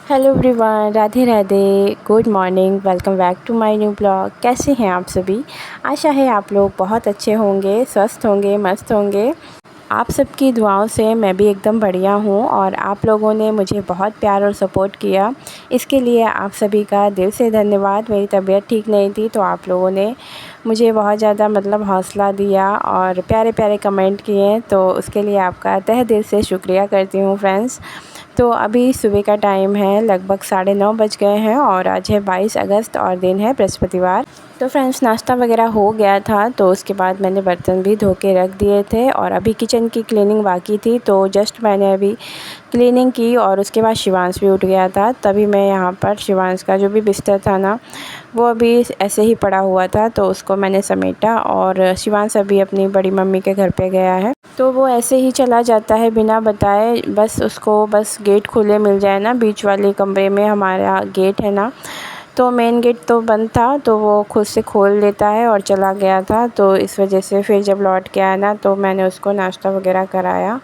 Hello everyone, Radhe Radhe, good morning, welcome back to my new blog. कैसे हैं आप सभी? आशा है आप लोग बहुत अच्छे होंगे, स्वस्थ होंगे, मस्त होंगे। आप सबकी दुआओं से मैं भी एकदम बढ़िया हूँ और आप लोगों ने मुझे बहुत प्यार और सपोर्ट किया, इसके लिए आप सभी का दिल से धन्यवाद। मेरी तबीयत ठीक नहीं थी तो आप लोगों ने मुझे बहुत ज़्यादा हौसला दिया और प्यारे प्यारे कमेंट किए, तो उसके लिए आपका तहे दिल से शुक्रिया करती हूँ फ्रेंड्स। तो अभी सुबह का टाइम है, लगभग 9:30 बज गए हैं और आज है 22 अगस्त और दिन है बृहस्पतिवार। तो फ्रेंड्स, नाश्ता वगैरह हो गया था, तो उसके बाद मैंने बर्तन भी धो के रख दिए थे और अभी किचन की क्लीनिंग बाकी थी, तो जस्ट मैंने अभी क्लीनिंग की और उसके बाद शिवांश भी उठ गया था। तभी मैं यहाँ पर शिवांश का जो भी बिस्तर था ना, वो अभी ऐसे ही पड़ा हुआ था, तो उसको मैंने समेटा और शिवांश अभी अपनी बड़ी मम्मी के घर पे गया है। तो वो ऐसे ही चला जाता है बिना बताए, बस उसको बस गेट खुले मिल जाए ना, बीच वाले कमरे में हमारा गेट है ना, तो मेन गेट तो बंद था, तो वो खुद से खोल लेता है और चला गया था। तो इस वजह से फिर जब लौट के आया ना, तो मैंने उसको नाश्ता वगैरह कराया।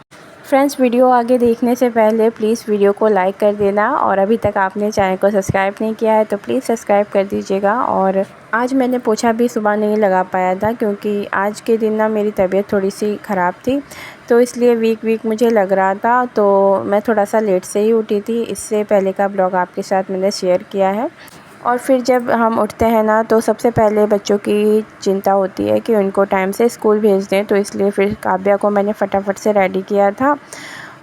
फ्रेंड्स, वीडियो आगे देखने से पहले प्लीज़ वीडियो को लाइक कर देना और अभी तक आपने चैनल को सब्सक्राइब नहीं किया है तो प्लीज़ सब्सक्राइब कर दीजिएगा। और आज मैंने पोछा भी सुबह नहीं लगा पाया था, क्योंकि आज के दिन ना मेरी तबीयत थोड़ी सी ख़राब थी, तो इसलिए वीक मुझे लग रहा था, तो मैं थोड़ा सा लेट से ही उठी थी। इससे पहले का ब्लॉग आपके साथ मैंने शेयर किया है। और फिर जब हम उठते हैं ना, तो सबसे पहले बच्चों की चिंता होती है कि उनको टाइम से स्कूल भेज दें, तो इसलिए फिर काव्या को मैंने फटाफट से रेडी किया था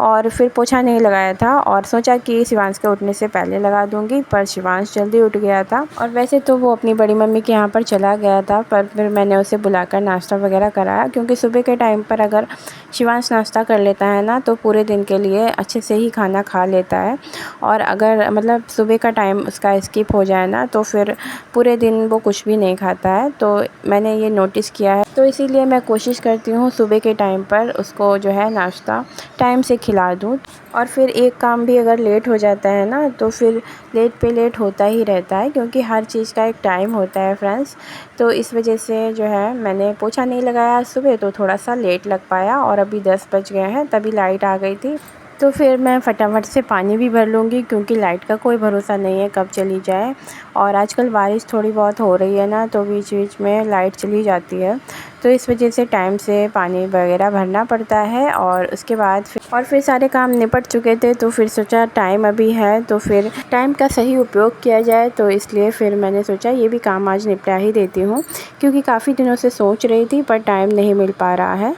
और फिर पोछा नहीं लगाया था और सोचा कि शिवांश के उठने से पहले लगा दूंगी, पर शिवांश जल्दी उठ गया था और वैसे तो वो अपनी बड़ी मम्मी के यहाँ पर चला गया था, पर फिर मैंने उसे बुलाकर नाश्ता वगैरह कराया, क्योंकि सुबह के टाइम पर अगर शिवांश नाश्ता कर लेता है ना, तो पूरे दिन के लिए अच्छे से ही खाना खा लेता है। और अगर सुबह का टाइम उसका स्किप हो जाए ना, तो फिर पूरे दिन वो कुछ भी नहीं खाता है, तो मैंने ये नोटिस किया है। तो इसीलिए मैं कोशिश करती हूँ सुबह के टाइम पर उसको जो है नाश्ता टाइम से खिला दूँ। और फिर एक काम भी अगर लेट हो जाता है ना, तो फिर लेट पे लेट होता ही रहता है, क्योंकि हर चीज़ का एक टाइम होता है फ्रेंड्स। तो इस वजह से जो है मैंने पोछा नहीं लगाया आज सुबह, तो थोड़ा सा लेट लग पाया और अभी 10 बज गए हैं, तभी लाइट आ गई थी। तो फिर मैं फटाफट से पानी भी भर लूँगी, क्योंकि लाइट का कोई भरोसा नहीं है कब चली जाए। और आजकल बारिश थोड़ी बहुत हो रही है ना, तो बीच बीच में लाइट चली जाती है, तो इस वजह से टाइम से पानी वगैरह भरना पड़ता है। और उसके बाद फिर सारे काम निपट चुके थे, तो फिर सोचा टाइम अभी है तो फिर टाइम का सही उपयोग किया जाए, तो इसलिए फिर मैंने सोचा ये भी काम आज निपटा ही देती हूँ, क्योंकि काफ़ी दिनों से सोच रही थी पर टाइम नहीं मिल पा रहा है।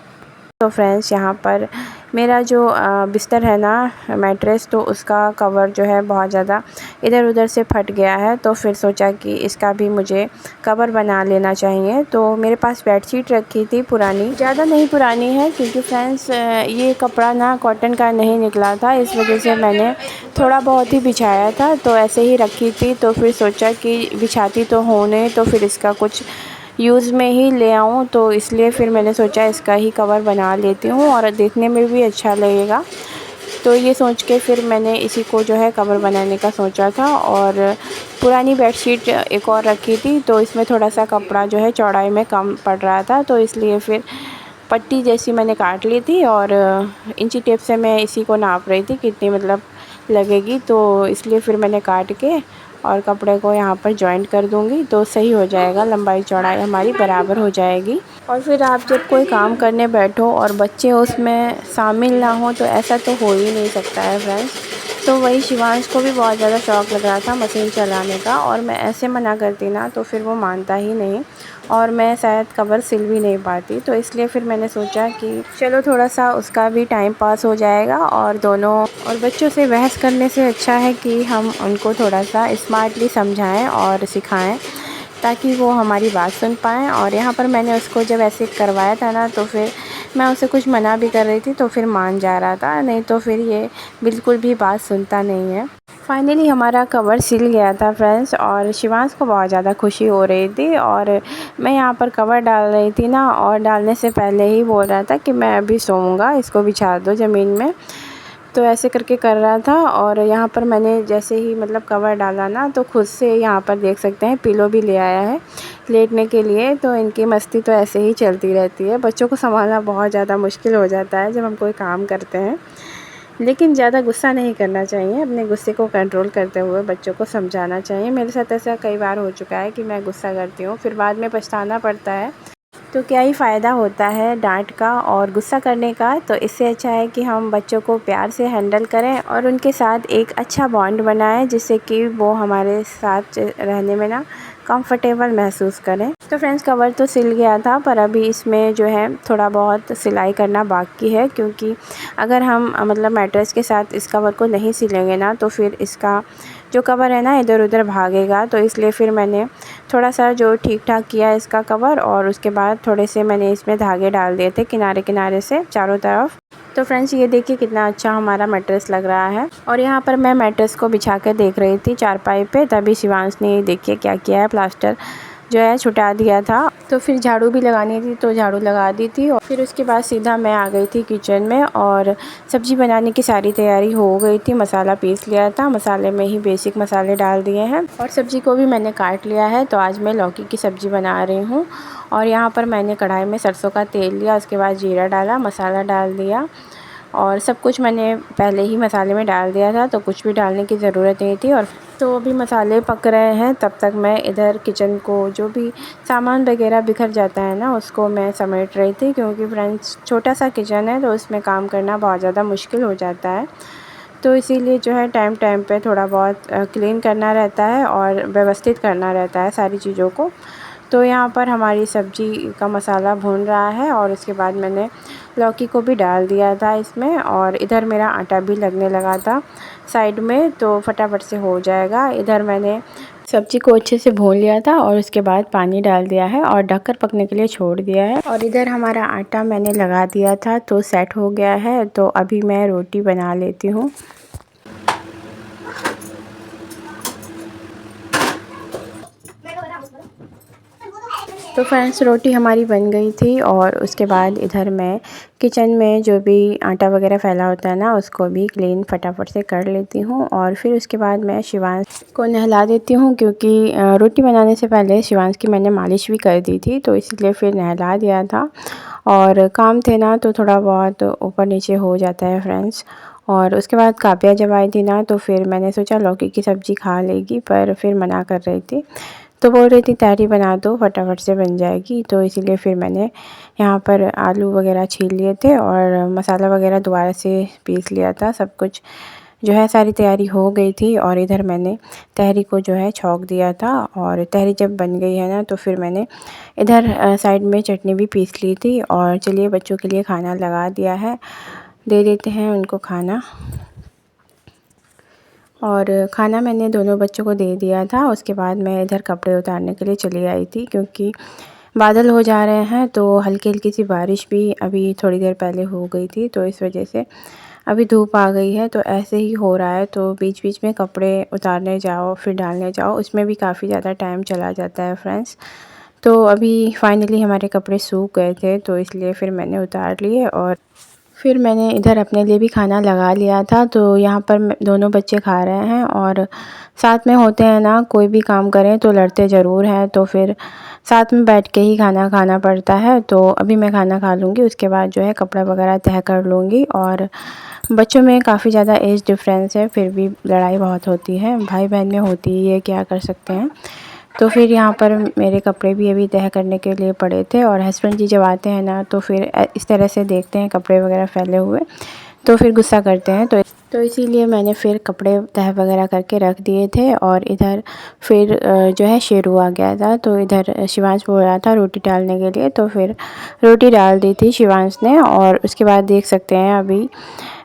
तो फ्रेंड्स, यहाँ पर मेरा जो बिस्तर है ना, मैट्रेस, तो उसका कवर जो है बहुत ज़्यादा इधर उधर से फट गया है, तो फिर सोचा कि इसका भी मुझे कवर बना लेना चाहिए। तो मेरे पास बेडशीट रखी थी पुरानी, ज़्यादा नहीं पुरानी है, क्योंकि फ्रेंड्स ये कपड़ा ना कॉटन का नहीं निकला था, इस वजह से मैंने थोड़ा बहुत ही बिछाया था, तो ऐसे ही रखी थी। तो फिर सोचा कि बिछाती तो होने, तो फिर इसका कुछ यूज़ में ही ले आऊँ, तो इसलिए फिर मैंने सोचा इसका ही कवर बना लेती हूँ और देखने में भी अच्छा लगेगा। तो ये सोच के फिर मैंने इसी को जो है कवर बनाने का सोचा था। और पुरानी बेडशीट एक और रखी थी, तो इसमें थोड़ा सा कपड़ा जो है चौड़ाई में कम पड़ रहा था, तो इसलिए फिर पट्टी जैसी मैंने काट ली थी और इंची टेप से मैं इसी को नाप रही थी कितनी लगेगी, तो इसलिए फिर मैंने काट के और कपड़े को यहाँ पर जॉइंट कर दूँगी, तो सही हो जाएगा, लंबाई चौड़ाई हमारी बराबर हो जाएगी। और फिर आप जब कोई काम करने बैठो और बच्चे उसमें शामिल ना हो, तो ऐसा तो हो ही नहीं सकता है फ्रेंड्स। तो वही शिवांश को भी बहुत ज़्यादा शौक़ लग रहा था मशीन चलाने का, और मैं ऐसे मना करती ना, तो फिर वो मानता ही नहीं और मैं शायद कवर सिल भी नहीं पाती। तो इसलिए फिर मैंने सोचा कि चलो थोड़ा सा उसका भी टाइम पास हो जाएगा, और दोनों और बच्चों से बहस करने से अच्छा है कि हम उनको थोड़ा सा स्मार्टली समझाएं और सिखाएं, ताकि वो हमारी बात सुन पाएँ। और यहाँ पर मैंने उसको जब ऐसे करवाया था ना, तो फिर मैं उसे कुछ मना भी कर रही थी, तो फिर मान जा रहा था, नहीं तो फिर ये बिल्कुल भी बात सुनता नहीं है। फाइनली हमारा कवर सिल गया था फ्रेंड्स, और शिवांश को बहुत ज़्यादा खुशी हो रही थी। और मैं यहाँ पर कवर डाल रही थी ना, और डालने से पहले ही बोल रहा था कि मैं अभी सोऊंगा, इसको बिछा दो ज़मीन में। तो ऐसे करके कर रहा था। और यहाँ पर मैंने जैसे ही कवर डाला ना, तो खुद से यहाँ पर देख सकते हैं पिलो भी ले आया है लेटने के लिए। तो इनकी मस्ती तो ऐसे ही चलती रहती है, बच्चों को संभालना बहुत ज़्यादा मुश्किल हो जाता है जब हम कोई काम करते हैं। लेकिन ज़्यादा गुस्सा नहीं करना चाहिए, अपने गुस्से को कंट्रोल करते हुए बच्चों को समझाना चाहिए। मेरे साथ ऐसा कई बार हो चुका है कि मैं गुस्सा करती हूँ, फिर बाद में पछताना पड़ता है। तो क्या ही फ़ायदा होता है डांट का और गुस्सा करने का। तो इससे अच्छा है कि हम बच्चों को प्यार से हैंडल करें और उनके साथ एक अच्छा बॉन्ड बनाएं, जिससे कि वो हमारे साथ रहने में ना कंफर्टेबल महसूस करें। तो फ्रेंड्स, कवर तो सिल गया था, पर अभी इसमें जो है थोड़ा बहुत सिलाई करना बाकी है, क्योंकि अगर हम मतलब मैट्रेस के साथ इस कवर को नहीं सिलेंगे ना तो फिर इसका जो कवर है ना इधर उधर भागेगा। तो इसलिए फिर मैंने थोड़ा सा जो ठीक ठाक किया इसका कवर, और उसके बाद थोड़े से मैंने इसमें धागे डाल दिए थे किनारे किनारे से चारों तरफ। तो फ्रेंड्स, ये देखिए कितना अच्छा हमारा मैट्रेस लग रहा है। और यहाँ पर मैं मैट्रेस को बिछा कर देख रही थी चारपाई पे, तभी शिवांश ने देखिए क्या किया है, प्लास्टर जो है छुटा दिया था। तो फिर झाड़ू भी लगानी थी तो झाड़ू लगा दी थी, और फिर उसके बाद सीधा मैं आ गई थी किचन में और सब्ज़ी बनाने की सारी तैयारी हो गई थी। मसाला पीस लिया था, मसाले में ही बेसिक मसाले डाल दिए हैं और सब्ज़ी को भी मैंने काट लिया है। तो आज मैं लौकी की सब्ज़ी बना रही हूँ। और यहाँ पर मैंने कढ़ाई में सरसों का तेल लिया, उसके बाद जीरा डाला, मसाला डाल दिया और सब कुछ मैंने पहले ही मसाले में डाल दिया था, तो कुछ भी डालने की ज़रूरत नहीं थी। और तो अभी मसाले पक रहे हैं, तब तक मैं इधर किचन को जो भी सामान वगैरह बिखर जाता है ना उसको मैं समेट रही थी, क्योंकि फ्रेंड्स छोटा सा किचन है तो उसमें काम करना बहुत ज़्यादा मुश्किल हो जाता है। तो इसीलिए जो है टाइम टाइम पे थोड़ा बहुत क्लीन करना रहता है और व्यवस्थित करना रहता है सारी चीज़ों को। तो यहाँ पर हमारी सब्ज़ी का मसाला भून रहा है और उसके बाद मैंने लौकी को भी डाल दिया था इसमें, और इधर मेरा आटा भी लगने लगा था साइड में, तो फटाफट से हो जाएगा। इधर मैंने सब्ज़ी को अच्छे से भून लिया था और उसके बाद पानी डाल दिया है और ढककर पकने के लिए छोड़ दिया है। और इधर हमारा आटा मैंने लगा दिया था तो सेट हो गया है। तो अभी मैं रोटी बना लेती हूँ। तो फ्रेंड्स, रोटी हमारी बन गई थी और उसके बाद इधर मैं किचन में जो भी आटा वगैरह फैला होता है ना उसको भी क्लीन फटाफट से कर लेती हूँ। और फिर उसके बाद मैं शिवांश को नहला देती हूँ, क्योंकि रोटी बनाने से पहले शिवांश की मैंने मालिश भी कर दी थी, तो इसलिए फिर नहला दिया था। और काम थे ना तो थोड़ा बहुत ऊपर नीचे हो जाता है फ्रेंड्स। और उसके बाद काव्या जब आई थी ना तो फिर मैंने सोचा लौकी की सब्ज़ी खा लेगी, पर फिर मना कर रही थी, तो बोल रही थी तहरी बना दो फटाफट से बन जाएगी। तो इसीलिए फिर मैंने यहाँ पर आलू वगैरह छील लिए थे और मसाला वगैरह दोबारा से पीस लिया था। सब कुछ जो है सारी तैयारी हो गई थी और इधर मैंने तहरी को जो है छौंक दिया था। और तहरी जब बन गई है ना तो फिर मैंने इधर साइड में चटनी भी पीस ली थी। और चलिए बच्चों के लिए खाना लगा दिया है, दे देते हैं उनको खाना। और खाना मैंने दोनों बच्चों को दे दिया था। उसके बाद मैं इधर कपड़े उतारने के लिए चली आई थी, क्योंकि बादल हो जा रहे हैं, तो हल्की हल्की सी बारिश भी अभी थोड़ी देर पहले हो गई थी, तो इस वजह से अभी धूप आ गई है। तो ऐसे ही हो रहा है, तो बीच बीच में कपड़े उतारने जाओ फिर डालने जाओ, उसमें भी काफ़ी ज़्यादा टाइम चला जाता है फ्रेंड्स। तो अभी फाइनली हमारे कपड़े सूख गए थे, तो इसलिए फिर मैंने उतार लिए और फिर मैंने इधर अपने लिए भी खाना लगा लिया था। तो यहाँ पर दोनों बच्चे खा रहे हैं और साथ में होते हैं ना, कोई भी काम करें तो लड़ते ज़रूर हैं, तो फिर साथ में बैठ के ही खाना खाना पड़ता है। तो अभी मैं खाना खा लूँगी, उसके बाद जो है कपड़ा वगैरह तह कर लूँगी। और बच्चों में काफ़ी ज़्यादा एज डिफरेंस है, फिर भी लड़ाई बहुत होती है, भाई बहन में होती है, ये क्या कर सकते हैं। तो फिर यहाँ पर मेरे कपड़े भी अभी तह करने के लिए पड़े थे, और हस्बैंड जी जब आते हैं ना तो फिर इस तरह से देखते हैं कपड़े वगैरह फैले हुए, तो फिर गुस्सा करते हैं। तो इसीलिए मैंने फिर कपड़े तह वगैरह करके रख दिए थे। और इधर फिर जो है शेरू आ गया था, तो इधर शिवांश बोल रहा था रोटी डालने के लिए, तो फिर रोटी डाल दी थी शिवांश ने। और उसके बाद देख सकते हैं अभी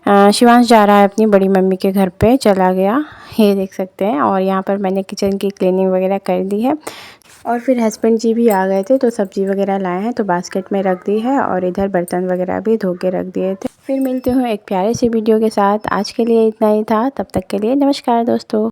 शिवांश जा रहा है अपनी बड़ी मम्मी के घर पे, चला गया, ये देख सकते हैं। और यहाँ पर मैंने किचन की क्लीनिंग वगैरह कर दी है। और फिर हस्बैंड जी भी आ गए थे, तो सब्ज़ी वगैरह लाए हैं तो बास्केट में रख दी है, और इधर बर्तन वगैरह भी धो के रख दिए थे। फिर मिलते हूँ एक प्यारे सी वीडियो के साथ। आज के लिए इतना ही था, तब तक के लिए नमस्कार दोस्तों।